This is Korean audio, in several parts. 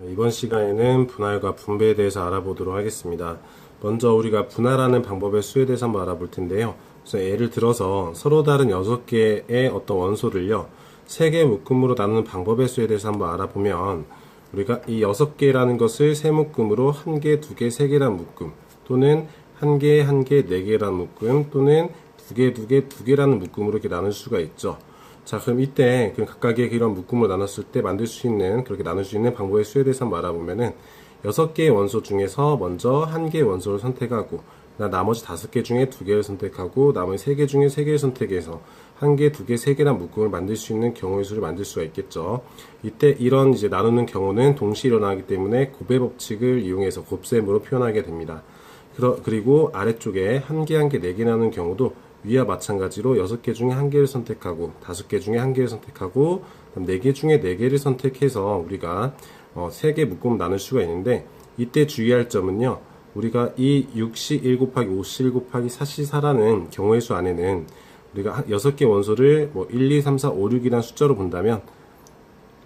이번 시간에는 분할과 분배에 대해서 알아보도록 하겠습니다. 먼저 우리가 분할하는 방법의 수에 대해서 한번 알아볼 텐데요. 그래서 예를 들어서 서로 다른 6개의 어떤 원소를요, 3개의 묶음으로 나누는 방법의 수에 대해서 한번 알아보면, 우리가 이 6개라는 것을 세 묶음으로 1개, 2개, 3개란 묶음, 또는 1개, 1개, 4개란 묶음, 또는 2개, 2개, 2개라는 묶음으로 이렇게 나눌 수가 있죠. 자, 그럼 이때 각각의 이런 묶음으로 나눴을 때 만들 수 있는, 그렇게 나눌 수 있는 방법의 수에 대해서 한번 알아보면은 6개의 원소 중에서 먼저 1개의 원소를 선택하고, 나머지 5개 중에 2개를 선택하고, 나머지 3개 중에 3개를 선택해서 1개, 2개, 3개란 묶음을 만들 수 있는 경우의 수를 만들 수가 있겠죠. 이때 이런 이제 나누는 경우는 동시에 일어나기 때문에 곱의 법칙을 이용해서 곱셈으로 표현하게 됩니다. 그리고 아래쪽에 1개, 1개, 4개 나누는 경우도 위와 마찬가지로 6개 중에 1개를 선택하고 5개 중에 1개를 선택하고 4개 중에 4개를 선택해서 우리가 3개 묶음을 나눌 수가 있는데, 이때 주의할 점은요, 우리가 이 6시 1 곱하기 5시 1 곱하기 4시 4라는 경우의 수 안에는 우리가 6개 원소를 1, 2, 3, 4, 5, 6이라는 숫자로 본다면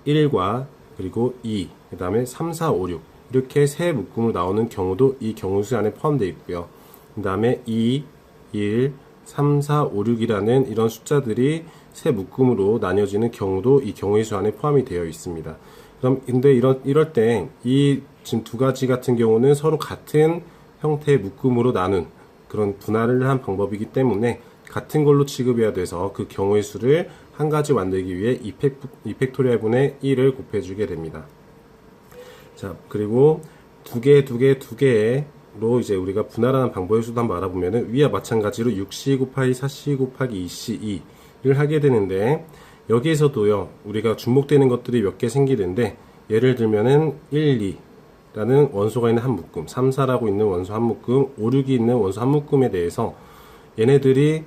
1과 그리고 2, 그 다음에 3, 4, 5, 6 이렇게 세 묶음으로 나오는 경우도 이 경우수 안에 포함되어 있고요. 그 다음에 2, 1, 3, 4, 5, 6이라는 이런 숫자들이 세 묶음으로 나뉘어지는 경우도 이 경우의 수 안에 포함이 되어 있습니다. 그럼 근데 이럴 때 이 지금 두 가지 같은 경우는 서로 같은 형태의 묶음으로 나눈 그런 분할을 한 방법이기 때문에 같은 걸로 취급해야 돼서 그 경우의 수를 한 가지 만들기 위해 2팩토리얼 분의 1을 곱해주게 됩니다. 자, 그리고 2개, 2개, 2개로 이제 우리가 분할하는 방법의 수도 한번 알아보면은 위와 마찬가지로 6c 곱하기 4c 곱하기 2c 2를 하게 되는데, 여기에서도요, 우리가 중복되는 것들이 몇 개 생기는데, 예를 들면은 1, 2라는 원소가 있는 한 묶음, 3, 4라고 있는 원소 한 묶음, 5, 6이 있는 원소 한 묶음에 대해서 얘네들이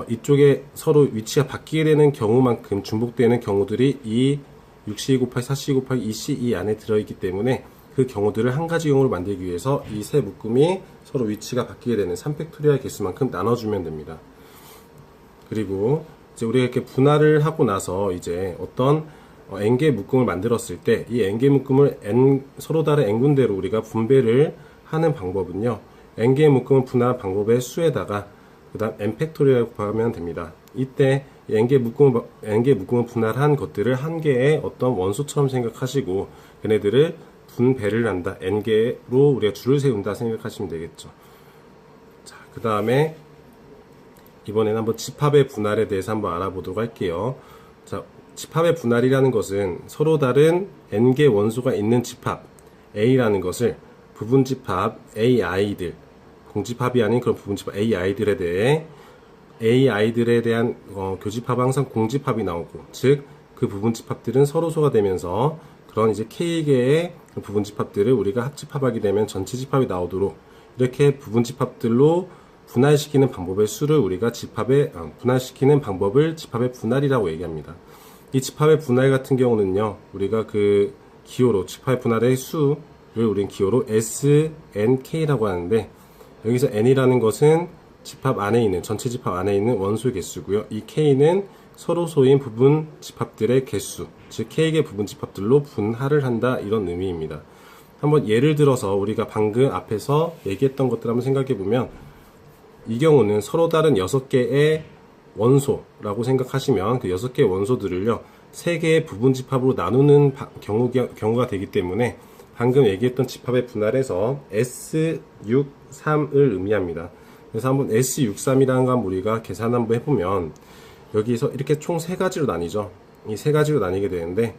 이쪽에 서로 위치가 바뀌게 되는 경우만큼 중복되는 경우들이 이 6c 곱하기 4c 곱하기 2c 2 안에 들어있기 때문에 그 경우들을 한 가지 경우로 만들기 위해서 이 세 묶음이 서로 위치가 바뀌게 되는 3팩토리얼 개수만큼 나눠주면 됩니다. 그리고 이제 우리가 이렇게 분할을 하고 나서 이제 어떤 n개 묶음을 만들었을 때 이 n개 묶음을 서로 다른 n군데로 우리가 분배를 하는 방법은요, n개의 묶음을 분할한 방법의 수에다가 그 다음 n팩토리얼 곱하면 됩니다. 이때 n개 묶음을 분할한 것들을 한 개의 어떤 원소처럼 생각하시고 걔네들을 분배를 한다, n개로 우리가 줄을 세운다 생각하시면 되겠죠. 자, 그 다음에 이번에는 한번 집합의 분할에 대해서 한번 알아보도록 할게요. 자, 집합의 분할이라는 것은 서로 다른 n개 원소가 있는 집합 A라는 것을 부분집합 AI들, 공집합이 아닌 그런 부분집합 AI들에 대해 AI들에 대한 교집합은 항상 공집합이 나오고, 즉 그 부분집합들은 서로소가 되면서 그런 이제 K개의 부분집합들을 우리가 합집합하게 되면 전체집합이 나오도록 이렇게 부분집합들로 분할시키는 방법의 수를 우리가 분할시키는 방법을 집합의 분할이라고 얘기합니다. 이 집합의 분할 같은 경우는요, 우리가 그 기호로 집합의 분할의 수를 우리는 기호로 SNK라고 하는데, 여기서 N이라는 것은 집합 안에 있는, 전체 집합 안에 있는 원소의 개수고요. 이 K는 서로소인 부분 집합들의 개수, 즉 K개 부분 집합들로 분할을 한다, 이런 의미입니다. 한번 예를 들어서 우리가 방금 앞에서 얘기했던 것들 한번 생각해 보면, 이 경우는 서로 다른 6개의 원소라고 생각하시면 그 6개의 원소들을요, 3개의 부분 집합으로 나누는 경우가 되기 때문에 방금 얘기했던 집합의 분할에서 S63을 의미합니다. 그래서 한번 S63이라는 거 한번 우리가 계산 한번 해보면, 여기서 이렇게 총 3가지로 나뉘죠. 이 3가지로 나뉘게 되는데,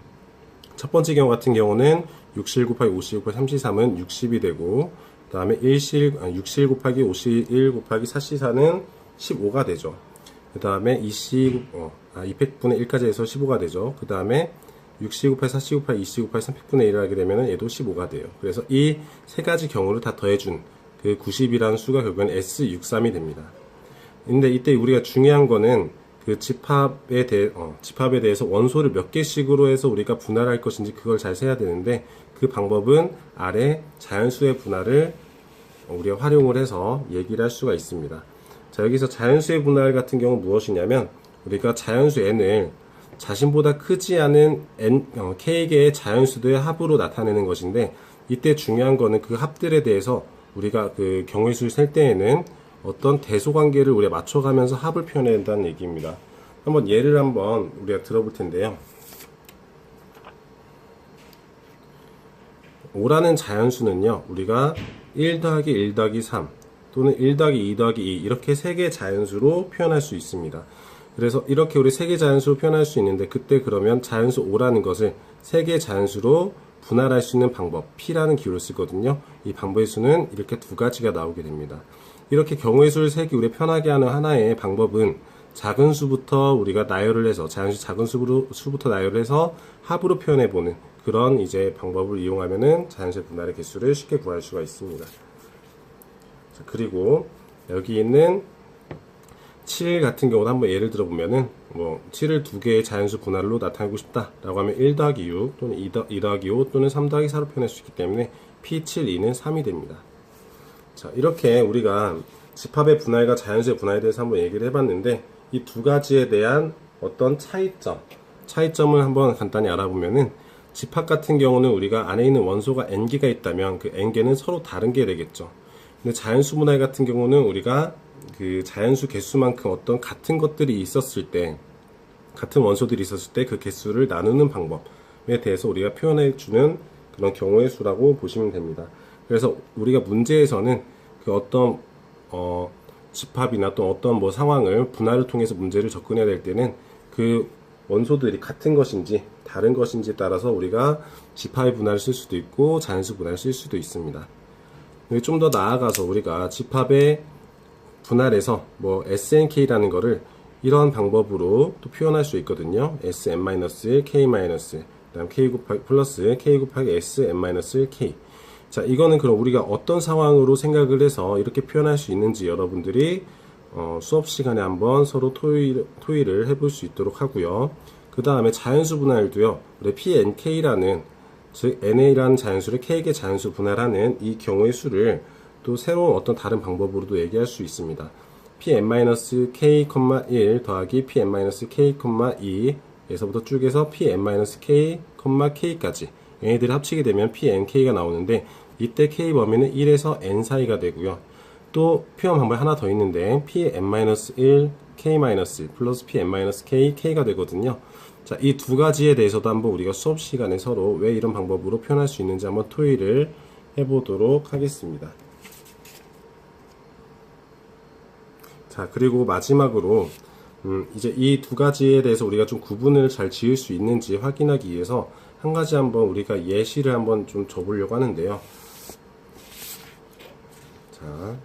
첫 번째 경우 같은 경우는 6실 곱하기 5실 곱하기 3시3은 60이 되고, 그 다음에 6실 곱하기 5실 곱하기 4시 4는 15가 되죠. 그 다음에 200분의 1까지 해서 15가 되죠. 그 다음에 6시 곱하기 4시 곱하기 2시 곱하기 300분의 1을 하게 되면 얘도 15가 돼요. 그래서 이 3가지 경우를 다 더해준 그 90이라는 수가 결국엔 S63이 됩니다. 근데 이때 우리가 중요한 거는 그 집합에 대해서 원소를 몇 개씩으로 해서 우리가 분할할 것인지 그걸 잘 세야 되는데, 그 방법은 아래 자연수의 분할을 우리가 활용을 해서 얘기를 할 수가 있습니다. 자, 여기서 자연수의 분할 같은 경우는 무엇이냐면, 우리가 자연수 n을 자신보다 크지 않은 k개의 자연수들의 합으로 나타내는 것인데, 이때 중요한 거는 그 합들에 대해서 우리가 그 경우의 수를 셀 때에는 어떤 대소관계를 우리가 맞춰가면서 합을 표현해야 된다는 얘기입니다. 한번 예를 한번 우리가 들어볼 텐데요. 5라는 자연수는요, 우리가 1 더하기 1 더하기 3 또는 1 더하기 2 더하기 2 이렇게 3개의 자연수로 표현할 수 있습니다. 그래서 이렇게 우리 3개 자연수로 표현할 수 있는데, 그때 그러면 자연수 5라는 것을 3개의 자연수로 분할할 수 있는 방법 P라는 기호를 쓰거든요. 이 방법의 수는 이렇게 2가지가 나오게 됩니다. 이렇게 경우의 수를 세기 우리 편하게 하는 하나의 방법은 작은 수부터 우리가 나열을 해서, 자연수 작은 수부터 나열을 해서 합으로 표현해보는 그런 이제 방법을 이용하면은 자연수의 분할의 개수를 쉽게 구할 수가 있습니다. 자, 그리고 여기 있는 7 같은 경우도 한번 예를 들어보면은, 7을 2개의 자연수 분할로 나타내고 싶다 라고 하면 1 더하기 6 또는 2 더하기 5 또는 3 더하기 4로 표현할 수 있기 때문에 P7, 2는 3이 됩니다. 자, 이렇게 우리가 집합의 분할과 자연수의 분할에 대해서 한번 얘기를 해봤는데, 이 2가지에 대한 어떤 차이점을 한번 간단히 알아보면은, 집합 같은 경우는 우리가 안에 있는 원소가 n개가 있다면 그 n개는 서로 다른 게 되겠죠. 근데 자연수 분할 같은 경우는 우리가 그 자연수 개수만큼 어떤 같은 것들이 있었을 때, 같은 원소들이 있었을 때 그 개수를 나누는 방법에 대해서 우리가 표현해주는 그런 경우의 수라고 보시면 됩니다. 그래서 우리가 문제에서는 그 어떤 집합이나 또 어떤 상황을 분할을 통해서 문제를 접근해야 될 때는 그 원소들이 같은 것인지 다른 것인지에 따라서 우리가 집합의 분할을 쓸 수도 있고 자연수 분할을 쓸 수도 있습니다. 좀 더 나아가서 우리가 집합의 분할에서 SNK라는 거를 이런 방법으로 또 표현할 수 있거든요. Sn-1, K-, 그다음 K 곱하기 플러스 K 곱하기 Sn-1K. 자, 이거는 그럼 우리가 어떤 상황으로 생각을 해서 이렇게 표현할 수 있는지 여러분들이 수업 시간에 한번 서로 토의를 해볼 수 있도록 하고요. 그 다음에 자연수 분할도요, 우리 PNK라는, 즉 NA라는 자연수를 K개 자연수 분할하는 이 경우의 수를 또 새로운 어떤 다른 방법으로도 얘기할 수 있습니다. Pn-K,1 더하기 Pn-K,2 에서부터 쭉 해서 Pn-K, K까지 얘네들이 합치게 되면 PNK가 나오는데, 이때 K 범위는 1에서 N 사이가 되고요. 또 표현 방법이 하나 더 있는데 Pn-1, K- 플러스 Pn-K, K가 되거든요. 자, 이 2가지에 대해서도 한번 우리가 수업 시간에 서로 왜 이런 방법으로 표현할 수 있는지 한번 토의를 해보도록 하겠습니다. 자, 그리고 마지막으로 이제 이 2가지에 대해서 우리가 좀 구분을 잘 지을 수 있는지 확인하기 위해서 한 가지 한번 우리가 예시를 한번 좀 줘보려고 하는데요. 자,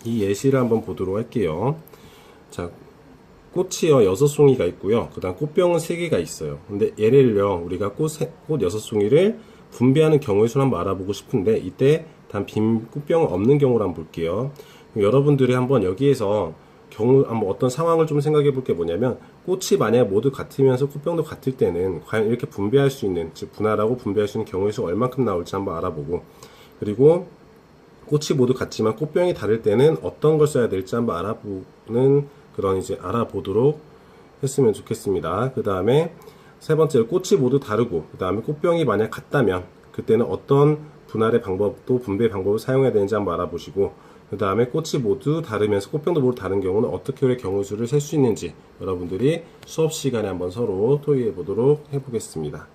이 예시를 한번 보도록 할게요. 자, 꽃이요 6송이가 있고요. 그 다음 꽃병은 3개가 있어요. 근데 얘를요, 우리가 꽃 6송이를 분배하는 경우의 수를 한번 알아보고 싶은데, 이때 단 빈 꽃병은 없는 경우를 한번 볼게요. 여러분들이 한번 여기에서 한번 어떤 상황을 좀 생각해 볼 게 뭐냐면, 꽃이 만약 모두 같으면서 꽃병도 같을 때는 과연 이렇게 분배할 수 있는, 즉 분할하고 분배할 수 있는 경우의 수가 얼만큼 나올지 한번 알아보고, 그리고 꽃이 모두 같지만 꽃병이 다를 때는 어떤 걸 써야 될지 한번 알아보는 그런 이제 알아보도록 했으면 좋겠습니다. 그 다음에 세 번째로 꽃이 모두 다르고, 그 다음에 꽃병이 만약 같다면 그때는 어떤 분할의 방법 또 분배 방법을 사용해야 되는지 한번 알아보시고, 그 다음에 꽃이 모두 다르면서 꽃병도 모두 다른 경우는 어떻게 우리 경우의 수를 셀 수 있는지 여러분들이 수업 시간에 한번 서로 토의해 보도록 해보겠습니다.